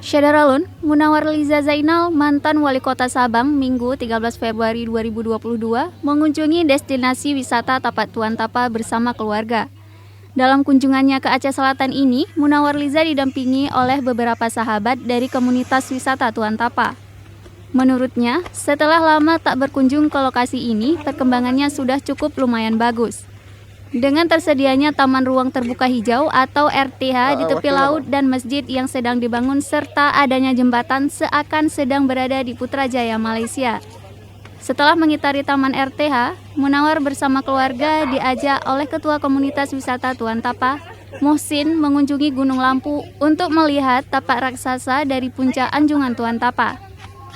Syederalun, Munawar Liza Zainal, mantan wali kota Sabang, Minggu 13 Februari 2022, mengunjungi destinasi wisata Tapak Tuan Tapa bersama keluarga. Dalam kunjungannya ke Aceh Selatan ini, Munawar Liza didampingi oleh beberapa sahabat dari komunitas wisata Tuan Tapa. Menurutnya, setelah lama tak berkunjung ke lokasi ini, perkembangannya sudah cukup lumayan bagus. Dengan tersedianya taman ruang terbuka hijau atau RTH di tepi laut dan masjid yang sedang dibangun serta adanya jembatan seakan sedang berada di Putrajaya, Malaysia. Setelah mengitari taman RTH, Munawar bersama keluarga diajak oleh Ketua Komunitas Wisata Tuan Tapa, Muhsin, mengunjungi Gunung Lampu untuk melihat tapak raksasa dari puncak Anjungan Tuan Tapa.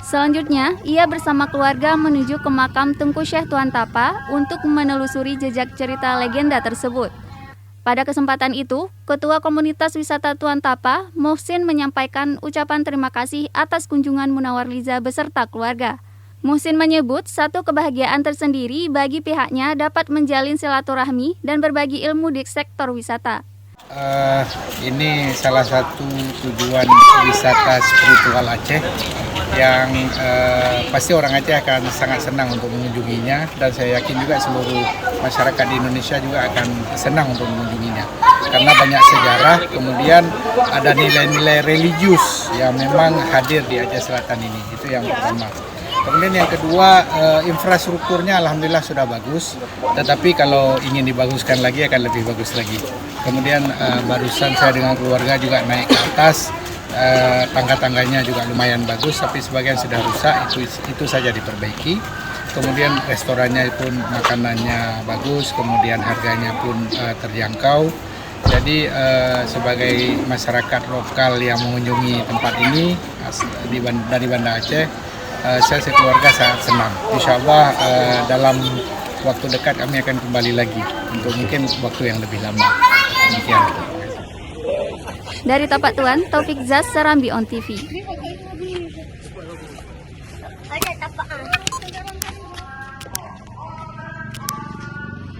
Selanjutnya, ia bersama keluarga menuju ke makam Tengku Syekh Tuan Tapa untuk menelusuri jejak cerita legenda tersebut. Pada kesempatan itu, Ketua Komunitas Wisata Tuan Tapa, Muhsin, menyampaikan ucapan terima kasih atas kunjungan Munawar Liza beserta keluarga. Muhsin menyebut satu kebahagiaan tersendiri bagi pihaknya dapat menjalin silaturahmi dan berbagi ilmu di sektor wisata. Ini salah satu tujuan wisata spiritual Aceh yang pasti orang Aceh akan sangat senang untuk mengunjunginya, dan saya yakin juga seluruh masyarakat di Indonesia juga akan senang untuk mengunjunginya karena banyak sejarah, kemudian ada nilai-nilai religius yang memang hadir di Aceh Selatan ini. Itu yang pertama. Kemudian yang kedua, infrastrukturnya alhamdulillah sudah bagus, tetapi kalau ingin dibaguskan lagi akan lebih bagus lagi. Kemudian barusan saya dengan keluarga juga naik ke atas, tangga-tangganya juga lumayan bagus, tapi sebagian sudah rusak, itu saja diperbaiki. Kemudian restorannya pun makanannya bagus, kemudian harganya pun terjangkau. Jadi sebagai masyarakat lokal yang mengunjungi tempat ini dari Banda Aceh, saya sekeluarga sangat senang. Insya Allah dalam waktu dekat kami akan kembali lagi untuk mungkin waktu yang lebih lama. Demikian. Dari Tapak Tuan, Taufik Zaz, Serambi On TV.